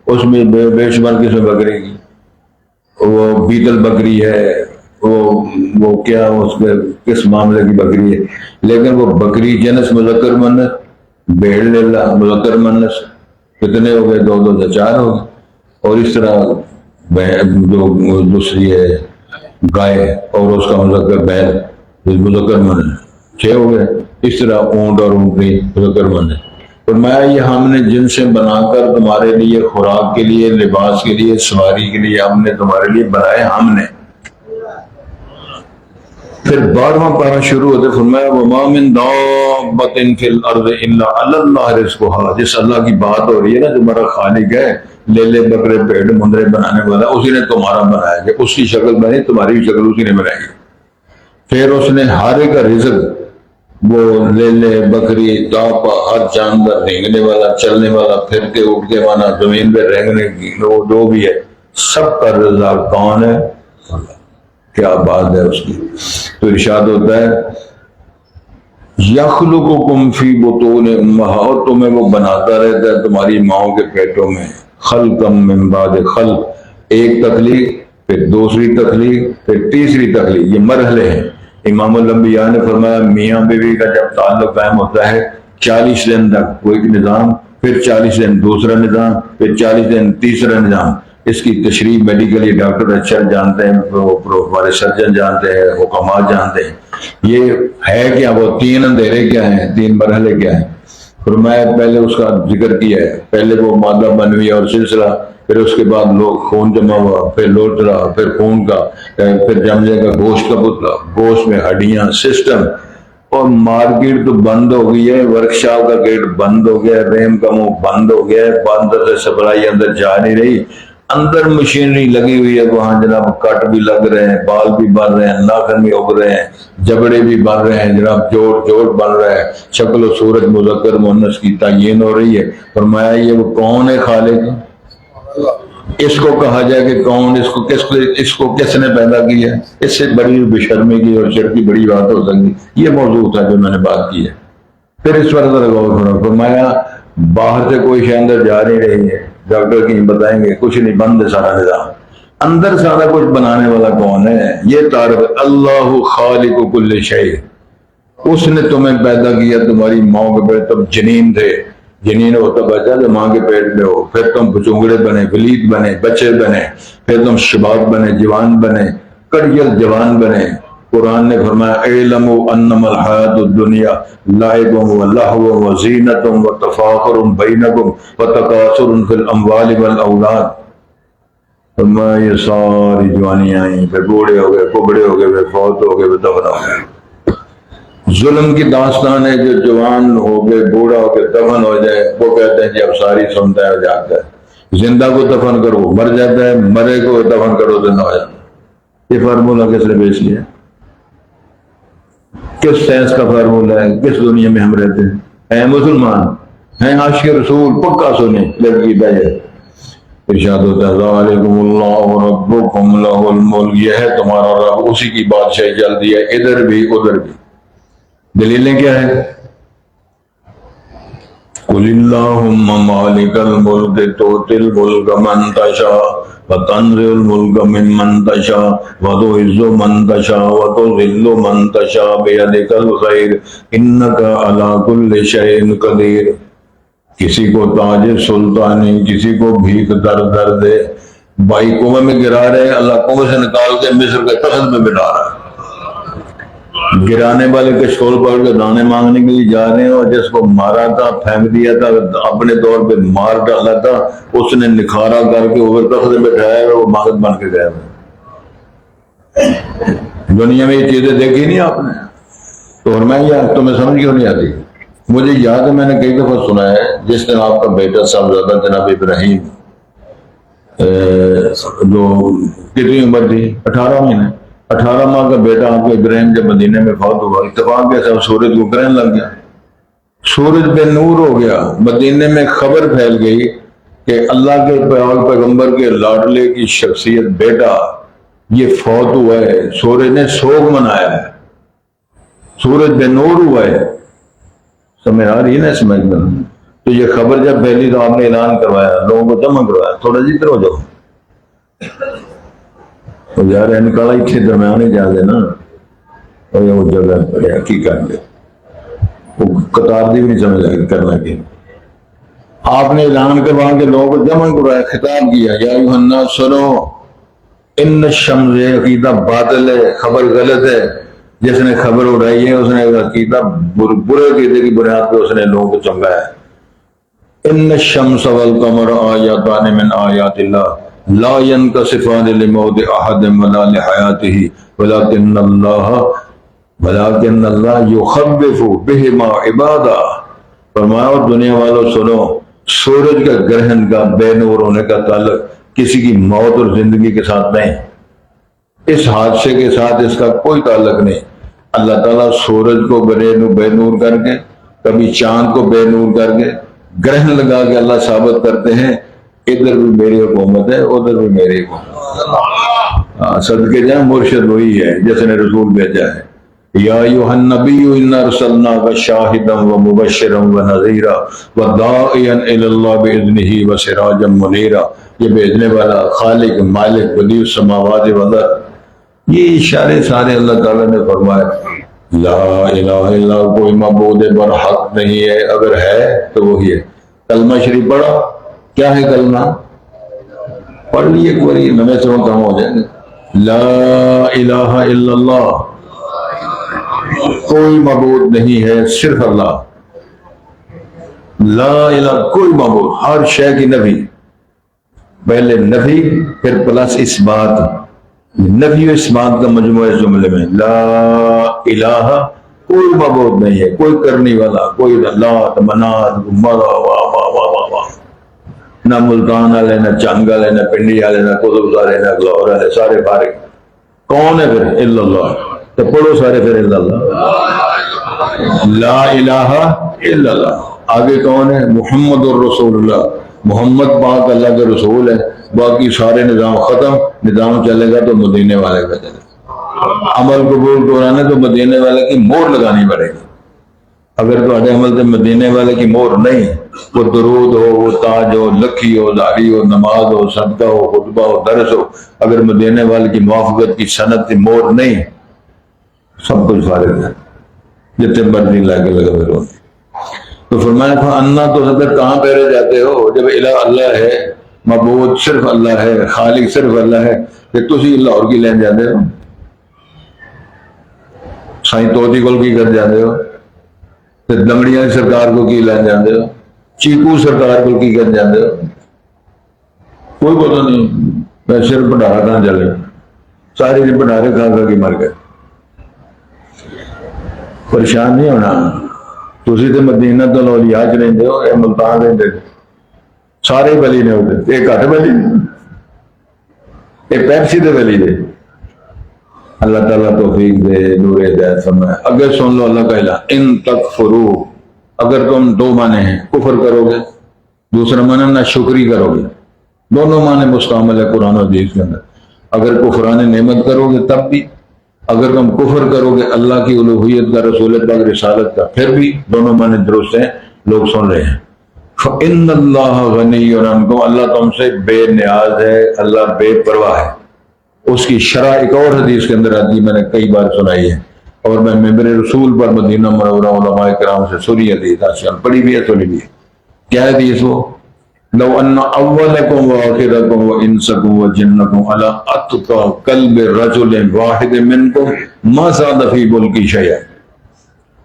اس میں بے شمار قسم بکری کی، وہ بیتل بکری ہے، وہ کیا اس کے کس معاملے کی بکری ہے، لیکن وہ بکری جنس مذکر مؤنث، بھیڑ لیلا مذکر مؤنث، کتنے ہو گئے؟ 2 2 سے 4 ہو گئے. اور اس طرح جو دوسری ہے گائے، اور اس کا مذکر بیل مذکر مؤنث، 6 ہو گئے. اس طرح اونٹ اور اونٹنی مذکر مؤنث. فرمایا یہ ہم نے جن سے بنا کر تمہارے لیے خوراک کے لیے، لباس کے لیے، سواری کے لیے ہم نے تمہارے لیے بنائے. ہم نے پھر 12واں پارہ شروع ہوتے فرمایا وَمَا مِن دَابَّةٍ فِي الْأَرْضِ إِلَّا عَلَى اللَّهِ رِزْقُهَا. جس اللہ کی بات ہو رہی ہے نا، جو ہمارا خالق ہے، لیلے بکرے پیڑ مندرے بنانے والا، اسی نے تمہارا بنایا. کہ اس کی شکل بنی، تمہاری بھی شکل اسی نے بنائی. پھر اس نے ہر ایک کا رزق، وہ لیلے بکری دابا، ہر جانور، رینگنے والا، چلنے والا، پھر کے اٹھ کے وانا، زمین پہ رینگنے کی جو بھی ہے، سب کا رزاق کون ہے؟ کیا بات ہے اس کی. تو ارشاد ہوتا ہے یخلقکم فی بطون امہات، اور تمہیں وہ بناتا رہتا ہے تمہاری ماؤں کے پیٹوں میں. خلقم من بعد خلق، ایک تخلیق، پھر دوسری تخلیق، پھر تیسری تخلیق. یہ مرحلے ہیں. امام الانبیاء نے فرمایا میاں بیوی کا جب تعلق قائم ہوتا ہے 40 دن تک وہ ایک نظام، پھر 40 دن دوسرا نظام، پھر 40 دن تیسرا نظام. اس کی تشریح میڈیکلی ڈاکٹر اچھا جانتے ہیں، ہمارے سرجن جانتے ہیں، حکامات جانتے ہیں. یہ ہے کیا؟ وہ 3 اندھیرے کیا ہیں، 3 مرحلے کیا ہیں. فرمایا پہلے اس کا ذکر کیا ہے. پہلے وہ مادہ بنوی اور سلسلہ، پھر اس کے بعد لوگ خون جمع ہوا، پھر لوٹرا، پھر خون کا، پھر جم جائے گا گوشت کا پتلا، گوشت میں ہڈیاں، سسٹم. اور مارکیٹ تو بند ہو گئی ہے، ورکشاپ کا گیٹ بند ہو گیا ہے، ریم کا منہ بند ہو گیا ہے، باندر سے سپلائی اندر جا نہیں رہی. اندر مشینری لگی ہوئی ہے، وہاں جناب کٹ بھی لگ رہے ہیں، بال بھی بن رہے ہیں، ناخن بھی اگ رہے ہیں، جبڑے بھی بن رہے ہیں، جناب جوڑ بن رہا ہے، شکل و صورت مذکر مؤنث کی تعین ہو رہی ہے. فرمایا یہ وہ کون ہے؟ خالق. اس کو کہا جائے کہ کون، اس کو کس نے پیدا کیا ہے؟ اس سے بڑی بے شرمی کی اور شر کی بڑی بات ہو سکتی. یہ موضوع تھا جو میں نے بات کی ہے. پھر اس پر ذرا غور کرو. فرمایا باہر سے کوئی شے اندر جا نہیں رہی ہے، ڈاکٹر کی بتائیں گے کچھ نہیں، بند ہے سارا نظام. اندر سارا کچھ بنانے والا کون ہے؟ یہ تعارف ہے. اللہ خالق کل شیء. اس نے تمہیں پیدا کیا تمہاری ماں کے پیٹ، تم جنین تھے. جنین ہوتا بچہ جو ماں کے پیٹ میں ہو، پھر تم چونگڑے بنے، ولید بنے، بچے بنے، پھر تم شباب بنے، جوان بنے، کڑیل جوان بنے. قرآن نے فرمایا اعلموا انما الحیات الدنیا لعب و لہو و زینت و تفاخر بینکم و تکاثر فی الاموال والاولاد. فرمایا یہ ساری جوانیاں آئیں، پھر بوڑھے ہو گئے، کبڑے ہو گئے، پھر فوت ہو گئے، پھر دفن ہو گئے. ظلم کی داستان ہے. جو جوان ہو گئے، بوڑھا ہو گئے، دفن ہو جائے، وہ کہتے ہیں کہ اب ساری سنتا ہے جاتا ہے. زندہ کو دفن کرو مر جاتا ہے، مرے کو دفن کرو زندہ ہو جاتا ہے. یہ فارمولہ کس نے پیش کیا؟ کس سائنس کا فارمولہ ہے؟ کس دنیا میں ہم رہتے ہیں؟ اے مسلمان ہیں عاشق رسول، پکا سنیں لڑکی بھائی. ارشاد ہوتا ہے ذالکم اللہ ربکم لہ الملک، یہ ہے تمہارا رب، اسی کی بادشاہی چلتی ہے ادھر بھی ادھر بھی۔ دلیلیں کیا ہے؟ قل اللہم مالک الملک تؤتی الملک من تشاء وتنزع الملک ممن تشاء وتعز من تشاء وتذل من تشاء بیدک الخیر انک علی کل شیء قدیر۔ کسی کو تاج سلطانی، کسی کو بھیک در در دے، بھائی کنویں میں گرا رہے، اللہ کنویں سے نکال کے مصر کے تخت میں بٹھا رہا ہے، گرانے والے کے شول پڑھ کے دانے مانگنے کے لیے جا رہے ہیں، اور جس کو مارا تھا، پھینک دیا تھا، اپنے طور پہ مار ڈالا تھا، اس نے نکھارا کر کے اوپر تخت میں بٹھایا ہے، وہ مانگت بن کے گیا ہے۔ دنیا میں یہ چیزیں دیکھی نہیں آپ نے؟ تو فرمایا یار تمہیں سمجھ کیوں نہیں آتی؟ مجھے یاد ہے میں نے کئی دفعہ سنا ہے، جس دن آپ کا بیٹا صاحبزادہ جناب ابراہیم جو کتنی عمر تھی، 18 مہینے، 18 ماہ کا بیٹا آپ کا ابراہیم جب مدینے میں فوت ہوا، اتفاق کے ساتھ سورج کو گرہن لگ گیا، سورج بے نور ہو گیا، مدینے میں خبر پھیل گئی کہ اللہ کے پیغمبر کے لاڈلے کی شخصیت بیٹا یہ فوت ہوا ہے۔ سورج نے سوگ منایا ہے، سورج بے نور ہوا ہے، سمجھ آ رہی ہے نا اس میں؟ تو یہ خبر جب پھیلی تو آپ نے اعلان کروایا، لوگوں کو جمع کروایا، تھوڑا جی ادھر ہو جاؤ، تو یار نکالا اتنے درمیان ہی جا دے نا، اور یہ وہ جگہ پڑے کی کر دے، وہ قطار دی بھی نہیں سمجھ لگی کرنا کی۔ آپ نے اعلان کروا کے لوگوں کو جمع کروایا، خطاب کیا، یا ایھا الناس سنو ان الشمس، عقیدہ باطل ہے، خبر غلط ہے، جس نے خبر اڑائی ہے اس نے عقیدہ برے عقیدے کی بنیاد پہ اس نے لوگوں کو چمکایا ہے۔ ان الشمس والقمر آیاتان من آیات اللہ لا ينکسفان لموت احد ولا لحیاتہ ولکن اللہ یخوف بہما عبادہ۔ فرمایا دنیا والوں سنو، سورج کا گرہن کا بے نور ہونے کا تعلق کسی کی موت اور زندگی کے ساتھ نہیں، اس حادثے کے ساتھ اس کا کوئی تعلق نہیں۔ اللہ تعالیٰ سورج کو بے نور کر کے، کبھی چاند کو بے نور کر کے، گرہن لگا کے اللہ ثابت کرتے ہیں ادھر بھی میری حکومت ہے، ادھر بھی میری حکومت ہے۔ صدقے جائیں مرشد وہی ہے جس نے رسول بھیجا ہے۔ یا ایھا النبی انا ارسلناک شاہدا ومبشرا ونذیرا وداعیا الی اللہ باذنہ وسراجا منیرا۔ یہ بھیجنے والا خالق مالک بدیع السماوات والارض، یہ اشارے سارے اللہ تعالیٰ نے فرمایا۔ لا الہ الا کوئی معبود برحق نہیں ہے، اگر ہے تو وہی ہے۔ کلمہ شریف پڑھا، کیا ہے کلمہ؟ پڑھ لیے ایک بار، نمے سے کام ہو جائیں گے۔ لا الہ الا اللہ، کوئی معبود نہیں ہے صرف اللہ۔ لا الہ، کوئی معبود، ہر شے کی نفی، پہلے نفی پھر پلس اس بات، نفی و اس بات کا مجموعہ اس جملے میں۔ لا الہ، کوئی معبود نہیں ہے، کوئی کرنے والا، کوئی لات منات نہ ملتان والے، نہ چنگ والے، نہ پنڈی والے، نہ قطب والے، نہ گلور والے، سارے فارغ۔ کون ہے پھر؟ الا اللہ، تو پڑھو سارے پھر الا اللہ، لا الہ الا اللہ۔ آگے کون ہے؟ محمد الرسول اللہ، محمد پاک اللہ کے رسول ہے، باقی سارے نظام ختم، نظام چلے گا تو مدینے والے کا چلے گا۔ عمل قبول کرانے تو مدینے والے کی مہر لگانی پڑے گی۔ اگر تو عمل سے مدینے والے کی مہر نہیں، وہ درود ہو، وہ تاج ہو، لکھی ہو، داڑھی ہو، نماز ہو، صدقہ ہو، خطبہ ہو، درس ہو، اگر مدینے والے کی موافقت کی سند کی مہر نہیں، سب کچھ فارغ ہے، جتنے مرضی لا کے لگا پھر۔ تو فرمایا تھا انا تو صدر کہاں پہرے جاتے ہو جب الہ اللہ ہے، معبود صرف اللہ ہے، خالق صرف اللہ ہے، کہ تسی لاہور کی لین جاتے ہو، سائیں توتی کول کی کر جاتے ہو، دمڑیاں سرکار کو کی لین جاتے ہو، چیکو سرکار کو کی کر جاتے ہو، کوئی پتہ نہیں۔ میں صرف بھنڈارا کہاں چلے، سارے دن بھنڈارے کھا کھا کے مر گئے۔ پریشان نہیں ہونا، تسی تے مدینہ تو لولیاء چ رہندے ہو، اے ملتان رہندے سارے ولی نے ہوتے، ایک گھٹ ولی اے پیپسی دے ولی دے۔ اللہ تعالیٰ توفیق دے، نور ہدایت فرمائے۔ اگر سن لو اللہ کا اعلان، ان تکفروا، اگر تم دو معنی ہیں، کفر کرو گے، دوسرا معنی نہ شکری کرو گے، دونوں معنی مستعمل ہے قرآن و حدیث کے اندر. اگر کفران نعمت کرو گے تب بھی، اگر تم کفر کرو گے اللہ کی الوہیت کا، رسول پاک رسالت کا، پھر بھی دونوں معنی درست ہیں، لوگ سن رہے ہیں. فَإِنَّ اللَّهَ غَنِيٌّ عَنْكُمْ، اللہ تم سے بے نیاز ہے، اللہ بے پرواہ ہے. اس کی شرح ایک اور حدیث کے اندر آتی ہے، میں نے کئی بار سنائی ہے، اور میں ممبر رسول پر مدینہ منورہ علماء کرام سے سنی حدیث آسان پڑھی بھی ہے، سنی بھی ہے. کیا حدیث وہ؟ لو ان اولکم وآخرکم وانسکم وجنکم علی اتقى قلب رجل واحد منکم ما زاد فی ملکی شیئا.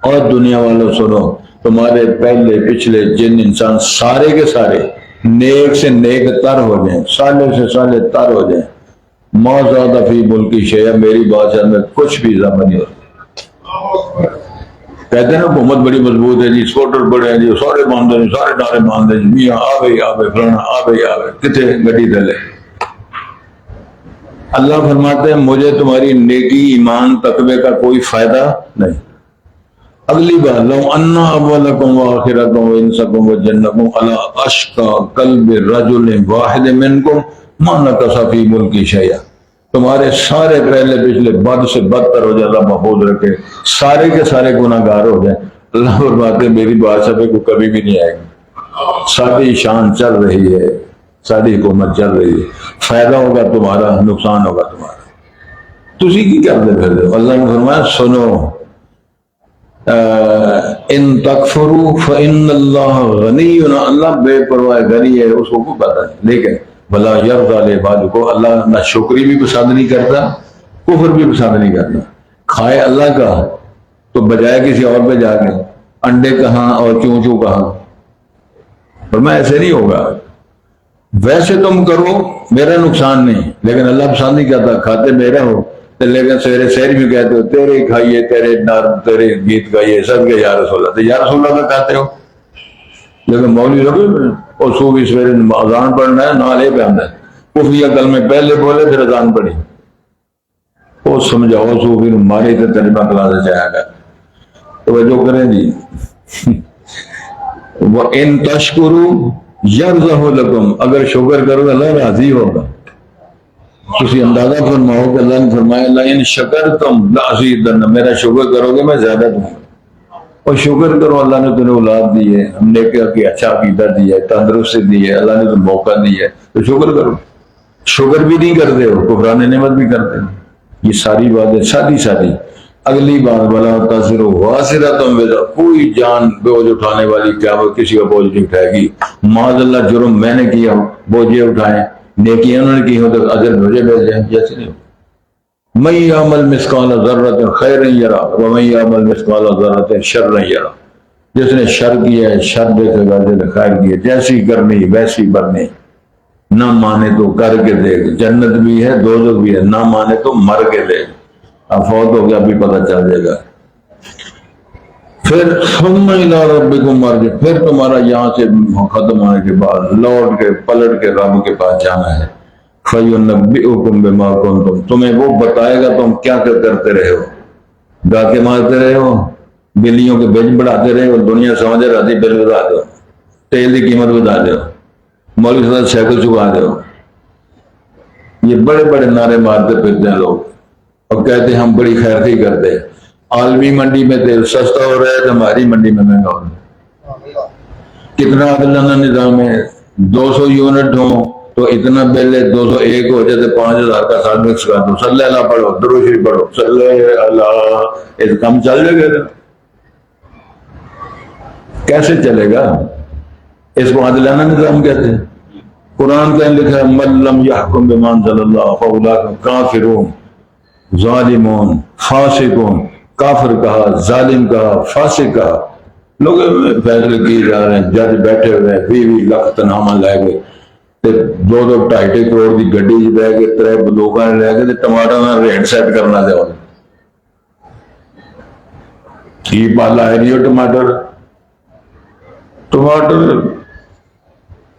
اور دنیا والوں سنو، تمہارے پہلے پچھلے جن انسان سارے کے سارے نیک سے نیک تر ہو جائیں، صالح سے صالح تر ہو جائیں، ما زاد فی ملکی شیئا، میری بادشاہ میں کچھ بھی اضافہ نہیں ہوتا. کہتے ہیں نا حکومت بڑی مضبوط ہے جی، سپورٹر بڑے ہیں جی، سارے باندھے ہیں، سارے نعرے باندھے ہیں، میاں آوے فلانا آوے کتنے گڈی دلے. اللہ فرماتے ہیں مجھے تمہاری نیکی ایمان تقوی کا کوئی فائدہ نہیں. اگلی بات، لو ان اولکم وآخرکم وانسکم وجنکم علی اشقى قلب رجل واحد منکم ما نقص فی ملکی شیئا. تمہارے سارے پہلے پچھلے بد سے بدتر ہو جائے، اللہ محفوظ رکھے، سارے کے سارے گناہ گار ہو جائیں، اللہ فرماتے ہیں میری بادشاہ پہ کو کبھی بھی نہیں آئے گا. ساری شان چل رہی ہے، ساری حکومت چل رہی ہے، فائدہ ہوگا تمہارا، نقصان ہوگا تمہارا. تسی کی کرتے پھر ہو؟ اللہ نے فرمایا سنو، ان تکفروا فإن اللہ غنی، اللہ بے پرواہ غنی ہے، اس کو کوئی پتہ نہیں. لیکن بلا یرضی لعبادکم، اللہ نہ شکری بھی پسند نہیں کرتا، کفر بھی پسند نہیں کرتا. کھائے اللہ کا تو بجائے کسی اور پہ جا کے انڈے کہاں اور چوں چوں کہاں. فرمایا ایسے نہیں ہوگا، ویسے تم کرو میرا نقصان نہیں، لیکن اللہ پسند نہیں کرتا. کھاتے میرے ہو لیکن سویرے سیر بھی کہتے ہو تیرے کھائیے، تیرے گیت گائیے سب کے یا رسول اللہ، تو یا رسول اللہ کا کھاتے ہو. لیکن مولوی لوگ اور صوفی سویرے اذان پڑھنا ہے نالے پہ آنا ہے، کفیہ کلمے پہلے بولے پھر اذان پڑھی. وہ سمجھاؤ صوفی مارے تو ترجمہ کلاس سے آیا گا. توجہ کریں جی. وَإِن تَشْكُرُوا يَرْضَهُ لَكُمْ، اگر شکر کرو اللہ راضی ہوگا. کسی اندازہ فرماؤ کہ اللہ نے فرمایا لَإِن شَكَرْتُمْ لَأَزِيدَنَّ، میرا شکر کرو گے میں زیادہ دوں گا. اور شکر کرو، اللہ نے تمہیں اولاد دی ہے، ہم نے کہا کہ اچھا عقیدہ دی ہے، تندرستی دی ہے، اللہ نے تمہیں موقع دی ہے، تو شکر کرو. شکر بھی نہیں کرتے ہو، کفران نعمت بھی کرتے ہو. یہ ساری باتیں سادی سادی. اگلی بات، وَلَا تَزِرُ وَازِرَةٌ وِزْرَ، کوئی جان بوجھ اٹھانے والی قیامت کسی کا بوجھ نہیں اٹھائے گی. معاذ اللہ جرم میں نے کیا ہو بوجھے اٹھائیں، نیکیاں انہوں نے کی ہو تو اجر مجھے بھیج جائیں، جیسے نہیں ہو. مَن يَعْمَلْ مِثْقَالَ ذَرَّةٍ خَيْرًا يَرَهُ وَمَن يَعْمَلْ مِثْقَالَ ذَرَّةٍ شَرًّا يَرَهُ. جس نے شر کیا ہے شر دیکھے گا، جس نے خیر کیا جیسی کرنی ویسی برنی. نہ مانے تو کر کے دیکھ، جنت بھی ہے دوزخ بھی ہے، نہ مانے تو مر کے دیکھ. اب فوت ہو گیا بھی پتہ چل جائے گا. پھر ثم الی ربکم مرجع، پھر تمہارا یہاں سے ختم ہونے کے بعد لوٹ کے پلٹ کے رب کے پاس جانا ہے. فَيُنَبِّئُكُم بِمَا كُنتُمْ، تمہیں وہ بتائے گا تم کیا کرتے رہے ہو. ڈاکے مارتے رہے ہو، بلیوں کے بج بڑھاتے رہے ہو، دنیا سمجھ رہی بل بتا دو، تیل کی قیمت بتا دو، مولوی صاحب سائیکل چکا دو. یہ بڑے بڑے نعرے مارتے پھرتے ہیں لوگ اور کہتے ہیں ہم بڑی خیر خواہی کرتے ہیں. عالمی منڈی میں تیل سستا ہو رہا ہے تو ہماری منڈی میں مہنگا ہو رہا ہے. کتنا عادلانہ نظام ہے، 200 یونٹ ہوں تو اتنا بل ہے، 201 ہو جائے تو 5000 کا ساتھ مکس کر دو، صلی اللہ پڑھو، درود شریف پڑھو، صلی اللہ، اس کام چل جائے گا. کیسے چلے گا؟ اس کو عادلانہ نظام کہتے ہیں. قرآن کا لکھا ہے من لم یحکم بما انزل اللہ فاولئک کافرون ظالمون فاسقون. کافر کہا، ظالم کہا، فاسق کہا. لوگ فیصلے کیے جا رہے ہیں، جج بیٹھے ہوئے ہیں، 20 لاکھ تنہامہ لائے گئے، 2-2 کروڑ کی گڈی لے کے 3 بندوقاں لے کے ٹماٹر میں ریٹ سیٹ کرنا دے. کی پالا ہے نہیں ٹماٹر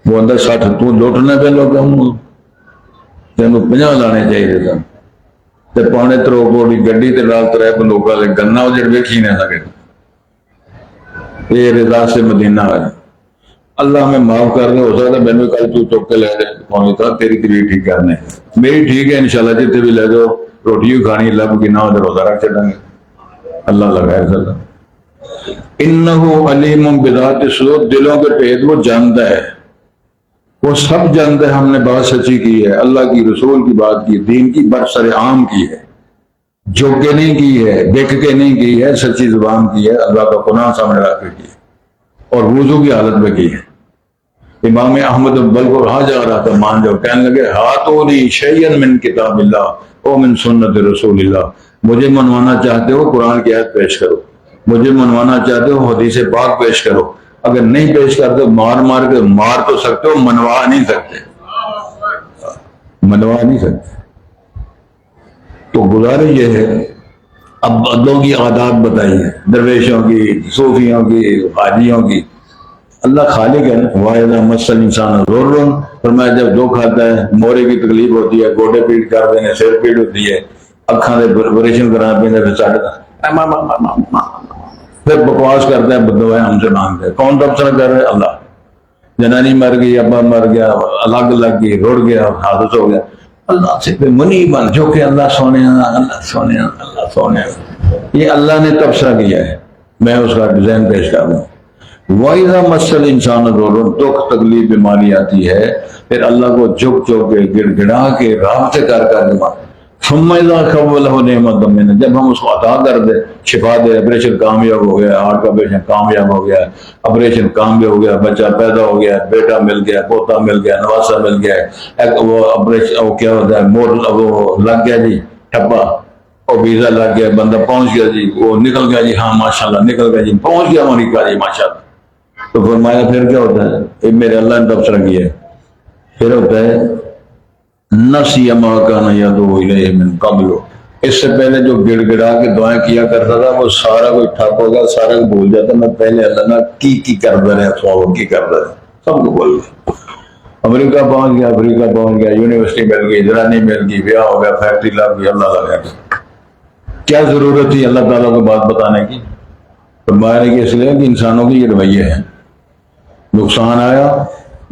وہ اندر 60 تو لوٹنا پہ لوگوں تینوں 50 لانے چاہیے تھا. 3.25 کروڑ کی گڈی تے رات 3 بندوقاں لے گنا وہ جڑ ویکھی نہ سکے. یہ رضا سے مدینہ ہے. اللہ ہمیں معاف کر دے. ہو سکتا ہے میں نے کل تو چک کے لے دے کون تھا تیری طبیعت ٹھیک کرنے میری ٹھیک ہے انشاءاللہ جتنے بھی لے جاؤ روٹی بھی کھانی لب کی نہ ادھر روزہ رکھ چڑھیں گے. اللہ لگائے صدا. انہ علیم بذات الصدور دلوں کے بھید وہ جانتا ہے وہ سب جانتا ہے. ہم نے بات سچی کی ہے اللہ کی رسول کی بات کی دین کی برسر عام کی ہے جو کہ نہیں کی ہے دیکھ کے نہیں کی ہے سچی زبان کی ہے اللہ کا قرآن سامنے رکھ کے کی ہے اور وضو کی حالت میں کی ہے. امام احمد بل کو کہا جا رہا تھا مان جاؤ کہنے لگے ہاتونی شیئن من کتاب اللہ او من سنت رسول اللہ. مجھے منوانا چاہتے ہو قرآن کی آیت پیش کرو مجھے منوانا چاہتے ہو حدیث پاک پیش کرو. اگر نہیں پیش کرتے مار مار کے مار تو سکتے ہو منوا نہیں سکتے منوا نہیں سکتے. تو گزارش یہ ہے اب بدلوں کی عادات بتائیے درویشوں کی صوفیوں کی حاجیوں کی. اللہ خالق ہے وَإِذَا مَسَّ الْإِنسَانَ ضُرٌّ فرمایا جب جو کھاتا ہے مورے کی تکلیف ہوتی ہے گوڈے پیٹ کر دیں سر پیٹ ہوتی ہے اکھاں دے آپریشن کرا پہ پھر چڑھ پھر بکواس کرتا ہے بدعائیں ہم سے مانگتے ہیں. کون تبصرہ کر رہے اللہ جنانی مر گئی ابا مر گیا الگ لگ گئی رڑ گیا حادث ہو گیا اللہ سے پہ منی بن جو کہ اللہ سونے اللہ سونے یہ اللہ نے تبصرہ کیا ہے میں اس کا ڈیزائن پیش کر دوں. وَإِذَا مَسَّ الْإِنسَانَ ضُرٌّ دکھ تکلیف بیماری آتی ہے پھر اللہ کو جھک جھک کے گڑ گڑا کے رابطے کر کے مار ثُمَّ إِذَا خَوَّلَهُ نِعْمَةً مِّنْهُ جب ہم اس کو عطا کر دے شفا دے آپریشن کامیاب ہو گیا ہارٹ کا آپریشن کامیاب ہو گیا آپریشن کامیاب ہو گیا بچہ پیدا ہو گیا بیٹا مل گیا پوتا مل گیا نواسا مل گیا وہ آپریشن وہ کیا ہوتا ہے مور وہ لگ گیا جی ٹھپا اور ویزا لگ گیا بندہ پہنچ گیا جی وہ نکل گیا جی ہاں ماشاءاللہ نکل گیا جی پہنچ گیا امریکہ جی ماشاءاللہ. تو فرمایا پھر کیا ہوتا ہے یہ میرے اللہ نے تبصرہ کیا ہے پھر ہوتا ہے نسی ما کان یدعو الیہ من قبل اس سے پہلے جو گڑ گڑا کے دعائیں کیا کرتا تھا وہ سارا کوئی ٹھپ ہوگا سارا کو بھول جاتا میں پہلے اللہ نہ کی کرتا رہا سوال کی کرتا رہا سب کو بول گیا. امریکہ پہنچ گیا افریقہ پہنچ گیا یونیورسٹی مل گئی جرانی مل گئی بیاہ ہو گیا فیکٹری لگ گئی اللہ لگا کیا ضرورت تھی اللہ تعالیٰ کو بات بتانے کی. فرمایا کہ اس لیے کہ انسانوں کے یہ رویے ہیں نقصان آیا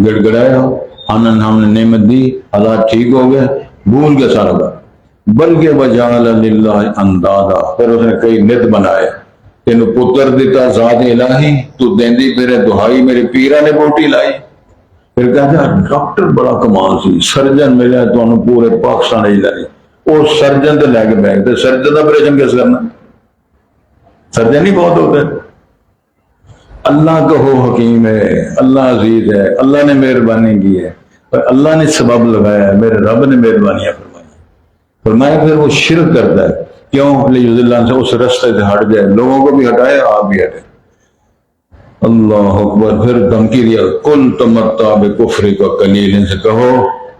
گڑ گڑایا ہم نے نعمت دی حالات ٹھیک ہو گئے بھول کے سارا کا بلکہ وجعل للہ اندادا پھر اس نے کئی ند بنائے تینوں پتر دیتا ذات الہی تو دیندی پھر دہائی میرے پیرا نے بوٹی لائی. پھر کہتا ہے ڈاکٹر بڑا کمال سی سرجن ملے تو انہوں پورے پاکستان ہی لائی وہ سرجن تو لے کے بیٹھ گئے سرجن آپریشن کیسے کرنا سرجن ہی بہت ہوتے اللہ کا ہو حکیم ہے اللہ عزیز ہے اللہ نے مہربانی کی ہے اور اللہ نے سبب لگایا ہے میرے رب نے مہربانیاں فرمایا پھر وہ شرک کرتا ہے کیوں اللہ سے اس رستے سے ہٹ جائے لوگوں کو بھی ہٹائے آپ بھی ہٹے. اللہ اکبر پھر دھمکی دیا کل تمتع بکفر کا قلیل ان سے کہو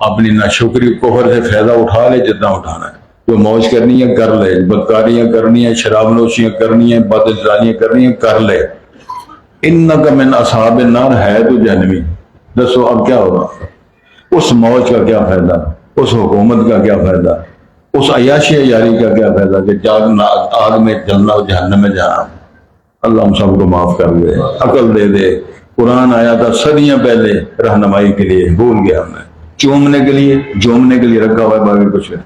اپنی ناشکری کفر سے فائدہ اٹھا لے جتنا اٹھانا ہے جو موج کرنی ہے کر لے بدکاریاں کرنی ہیں شراب نوشیاں کرنی ہیں بدعزانیاں کرنی ہیں کر لے. انک من اصحاب النار ہے تو جہنمی. دسو اب کیا ہوگا اس موج کا کیا فائدہ اس حکومت کا کیا فائدہ اس عیاشی عیاری کا کیا فائدہ کہ آگ میں جلنا جہنم میں جانا. اللہ ہم سب کو معاف کر دے عقل دے دے. قرآن آیا تھا صدیاں پہلے رہنمائی کے لیے بھول گیا ہم نے چومنے کے لیے جومنے کے لیے رکھا ہوا ہے باقی کچھ نہیں.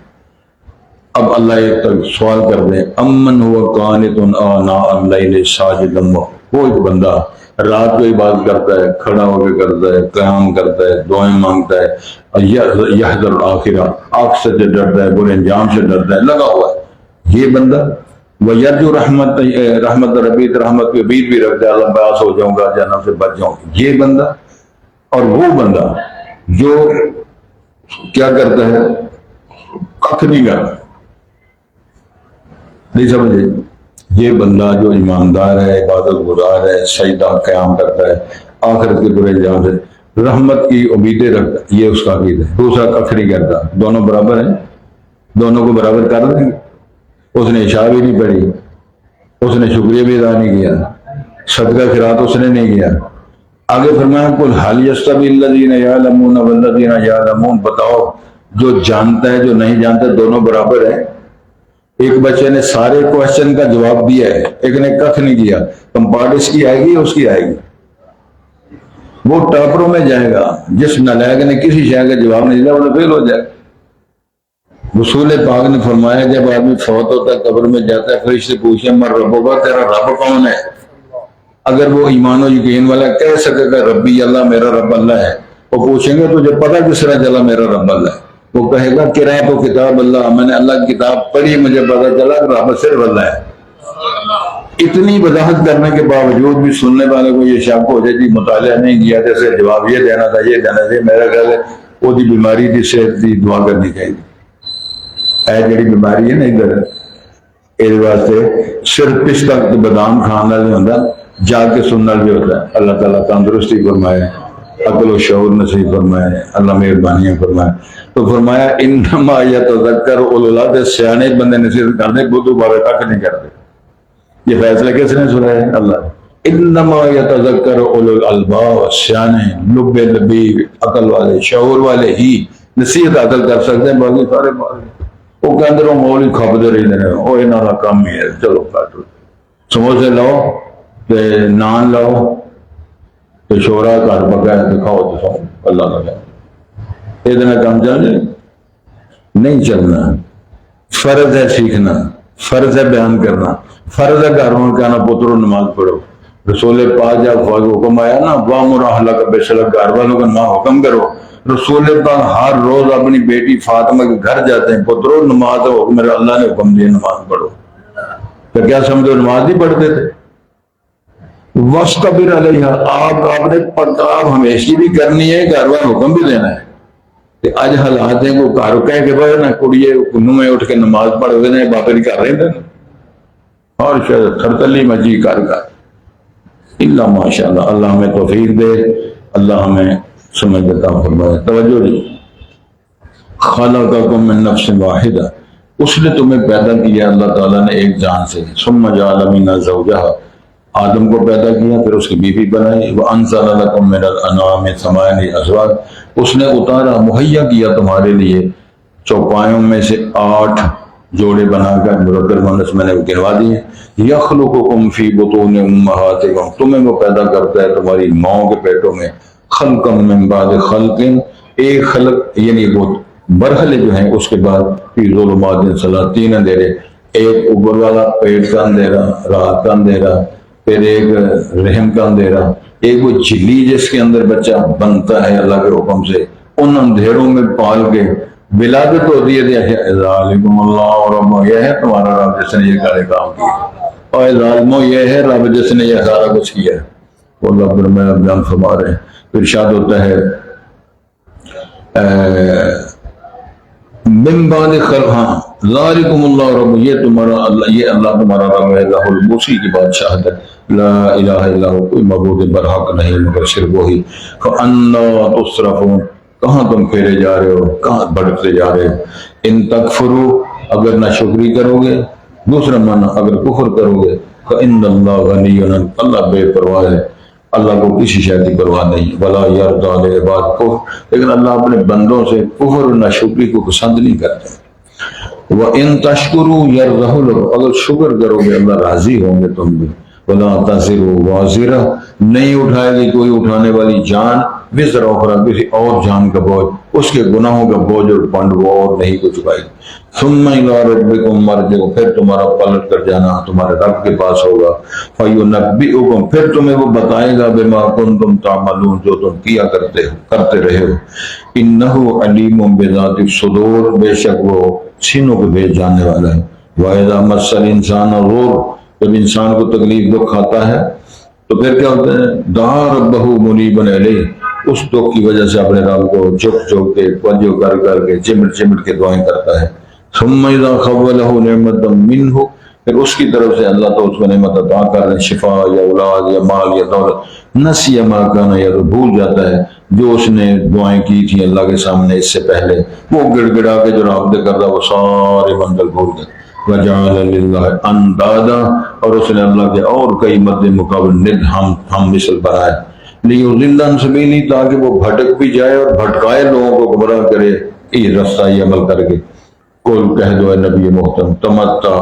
اب اللہ ایک تک سوال کر دیں امن ہوا قانت آناء اللیل ساجدا وہ ایک بندہ رات کو عبادت کرتا ہے کھڑا ہو کے کرتا ہے قیام کرتا ہے دعائیں مانگتا ہے یحذر الآخرہ آنکھ سے ڈرتا ہے برے انجام سے ڈرتا ہے لگا ہوا ہے یہ بندہ وَيَرْجُو رحمت ربی رحمت کی امید بھی رکھتا ہے اللہ باس ہو جاؤں گا جہنم سے بچ جاؤں گا. یہ بندہ اور وہ بندہ جو کیا کرتا ہے کچھ نہیں کرتا نہیں سمجھے. یہ بندہ جو ایماندار ہے عبادت گزار ہے سجدہ قیام کرتا ہے آخرت کے برے انجام سے رحمت کی امیدیں رکھتا ہے یہ اس کا عقید ہے. دوسرا کچھ نہیں کرتا دونوں برابر ہیں دونوں کو برابر کر دیں گے. اس نے عشاء بھی نہیں پڑھی اس نے شکریہ بھی ادا نہیں کیا صدقہ خیرات اس نے نہیں کیا. آگے فرمایا قل هل يستوي الذين يعلمون والذين يعلمون بتاؤ جو جانتا ہے جو نہیں جانتا دونوں برابر ہیں. ایک بچے نے سارے کوشچن کا جواب دیا ہے ایک نے کچھ نہیں کیا کمپارٹ اس کی آئے گی اس کی آئے گی. وہ ٹاپروں میں جائے گا. جس نالائق نے کسی شے کا جواب نہیں دیا وہ تو فیل ہو جائے گا. رسول پاک نے فرمایا جب آدمی فوت ہوتا ہے قبر میں جاتا ہے فرشتے پوچھیں مر رب ہوگا تیرا رب کون ہے؟ اگر وہ ایمان و یقین والا کہہ سکے گا ربی اللہ میرا رب اللہ ہے. وہ پوچھیں گے تجھے پتہ کس طرح چلا میرا رب اللہ ہے؟ وہ کہے گا قرأت و کتاب اللہ میں نے اللہ کی کتاب پڑھی مجھے پتہ چلا رب صرف اللہ ہے. اتنی وضاحت کرنے کے باوجود بھی سننے والے کو یہ شک ہو جائے جی مطالعہ نہیں کیا جیسے جواب یہ دینا تھا یہ دینا تھا. میرا خیال ہے وہ دی بیماری دی صحت دی دعا کرنی چاہیے. اے جڑی بیماری ہے نا ادھر اس واسطے صرف پستہ بادام کھانا نہیں ہوتا جا کے سننا بھی ہوتا ہے. اللہ تعالیٰ تندرستی فرمائے عقل و شعور نصیب فرمائے اللہ مہربانیاں فرمائے. تو فرمایا انما یتذکر اولو الالباب سیانے بندے نصیحت کرتے بدو بارے تک نہیں کرتے. یہ فیصلہ کس نے سنا ہے؟ اللہ. انما یتذکر اولو الالباب سیانے لب لبیب عقل والے شعور والے ہی نصیحت عقل کر سکتے ہیں. باقی سارے وہ کہ اندر مول ہی کھپتے رہتے ہیں وہ انہوں کا کام ہی ہے. چلو کاٹو سموسے لاؤ تے نان لاؤ تو شورا گھر پکا ہے تو کھاؤ تو سو اللہ کا یہ کام چل جائے نہیں چلنا. فرض ہے سیکھنا فرض ہے بیان کرنا فرض ہے گھر میں کہنا پترو نماز پڑھو. رسول پاک جب حکم آیا نا وامر اہلک بالصلاۃ گھر والوں کا نہ حکم کرو. رسول پاک ہر روز اپنی بیٹی فاطمہ کے گھر جاتے ہیں پترو نماز حکم میرا اللہ نے حکم دیا نماز پڑھو. تو کیا سمجھو نماز نہیں پڑھتے تھے؟ وَاسْتَبِرْ عَلَيْهَا آپ نے پڑھتا ہمیشہ بھی کرنی ہے گھر والوں حکم بھی دینا ہے. اج حالات ہیں وہ گھر کہہ کے بھائی نہ کڑیے کنوں میں اٹھ کے نماز پڑھ رہے ہیں بابے نہیں کر رہے تھے اور شاید تھرتلی مجی کر اللہ ماشاء اللہ. اللہ ہمیں توفیق دے اللہ ہمیں سمجھ عطا فرمائے. توجہ جی. خلقکم من نفس واحدہ اس نے تمہیں پیدا کیا اللہ تعالیٰ نے ایک جان سے. ثم جعل منها زوجها آدم کو پیدا کیا پھر اس کی بیوی بنائی. وَأَنزَلَ لَكُم مِّنَ الْأَنْعَامِ ثَمَانِيَ أَزْوَاجٍ اس نے اتارا مہیا کیا تمہارے لیے چوپایوں میں سے 8 جوڑے بنا کر مرکب مونس میں نے گنوا دیے. یخلقکم فی بطون امہاتکم تمہیں وہ پیدا کرتا ہے تمہاری ماؤں کے پیٹوں میں. خلقا من بعد خلق ایک خلق یعنی وہ مرحلے جو ہیں اس کے بعد فی ظلمات ثلاث 3 اندھیرے ایک اوپر والا پیٹ کا اندھیرا رات کا اندھیرا پھر ایک رحم کا اندھیرا ایک وہ جھلی جس کے اندر بچہ بنتا ہے اللہ کے حکم سے ان اندھیروں میں پال کے ولادت ہوتی ہے. ذالکم اللہ رب یہ ہے تمہارا رب جس نے یہ سارے کام کیے اور ظالموں یہ ہے رب جس نے یہ سارا کچھ کیا ہے. وہ اللہ فرمایا اب جان فرما رہے ہیں. پھر ارشاد ہوتا ہے من بعد خلق ہاں ذالکم اللہ رب یہ تمہارا اللہ یہ اللہ تمہارا رب ہے ذو الملک کی بادشاہت ہے لا الہ الا ہو کوئی معبود برحق نہیں مگر صرف وہی. فَأَنَّا تُصْرَفُونَ کہاں تم پھیرے جا رہے ہو کہاں بھٹکتے جا رہے ہو. ان تکفروا اگر نہ شکری کرو گے دوسرا معنی اگر کفر کرو گے فَإِنَّ اللَّهَ غَنِيٌّ اللہ بے پرواہ ہے اللہ کو کسی شے کی پرواہ نہیں. وَلَا يَرْضَىٰ لِعِبَادِهِ الْكُفْرَ لیکن اللہ اپنے بندوں سے کفر اور ناشکری کو پسند نہیں کرتے. وَإِن تَشْكُرُوا يَرْضَهُ لَكُمْ اگر شکر کرو گے اللہ راضی ہوں گے تم بھی. وَلَا تَزِرُ وَازِرَةٌ نہیں اٹھائے گی کوئی اٹھانے والی جان وزر اخرى کسی اور جان کا بوجھ اس کے گناہوں کا بوجھ اور پنڈ وہ اور نہیں کو چکائے گی. ثُمَّ إِلَىٰ رَبِّكُمْ مَرْجِعُكُمْ پھر تمہارا پلٹ کر جانا تمہارے رب کے پاس ہوگا. فَيُنَبِّئُكُمْ پھر تمہیں وہ بتائے گا بِمَا كُنتُمْ تَعْمَلُونَ جو تم کیا کرتے رہے ہو. إِنَّهُ عَلِيمٌ بِذَاتِ الصُّدُورِ بے شک وہ سینوں کو بھیج جاننے والا ہے. وَإِذَا مَسَّ الْإِنسَانَ ضُرٌّ جب انسان کو تکلیف دکھ آتا ہے تو پھر کیا ہوتا ہے دعا ربہ منیبا الیہ اس دکھ کی وجہ سے اپنے رب کو جھک جھک کے توجہ کر کر کے چمٹ چمٹ کے دعائیں کرتا ہے. ثم اذا خولہ نعمتا منہ پھر اس کی طرف سے اللہ تو اس کو نعمت عطا کر دے شفا یا اولاد یا مال یا دولت نسی ما کان یا بھول جاتا ہے جو اس نے دعائیں کی تھیں اللہ کے سامنے اس سے پہلے وہ گڑ گڑا کے جو رابطے کرتا وہ سارے منزل بھول گئے. وجعل للہ اندادا اور اس نے اللہ کے اور کئی مد مقابل ند ہم مثل بنائے. لیضل عن سبیلی تاکہ وہ بھٹک بھی جائے اور بھٹکائے لوگوں کو گمراہ کرے یہ رستہ یہ عمل کر کے. قل کہہ دو اے نبی محترم تمتع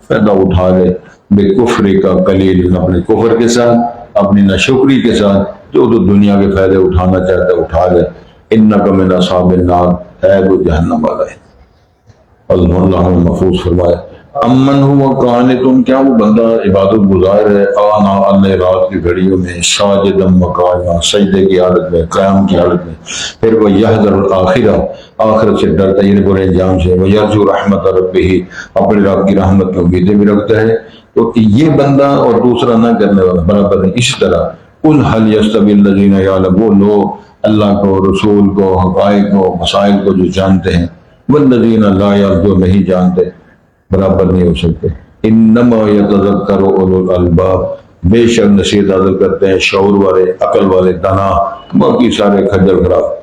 فائدہ اٹھا لے بے کفر کا قلیل اپنے کفر کے ساتھ اپنی ناشکری کے ساتھ جو تو دنیا کے فائدے اٹھانا چاہتا ہے اٹھا لے، انک من اصحاب النار، ہے وہ جہنم والا ہے۔ اللہ محفوظ فرمائے امن ہوا قانتن، کیا وہ بندہ عبادت گزار ہے آنا اللہ رات کی گھڑیوں میں، ساجدا وقائما، سجدے کی حالت میں، قیام کی حالت میں، پھر وہ یحذر الآخرہ، آخرت سے ڈرتا ہے، یعنی برے انجام سے، وہ یرجو رحمت ربہ، اپنے رب کی رحمت کی امیدیں بھی رکھتا ہے۔ تو یہ بندہ اور دوسرا نہ کرنے والا برابر نہیں۔ اسی طرح قل هل يستوي الذين يعلمون، وہ لوگ اللہ کو، رسول کو، حقائق کو، مسائل کو جو جانتے ہیں، والذین لا يعلمون، نہیں جانتے، برابر نہیں ہو سکتے۔ انما یتذکر اولو الالباب، بے شک نصیحت حاصل کرتے ہیں شعور والے، عقل والے، دانا، باقی سارے کھجر خراب۔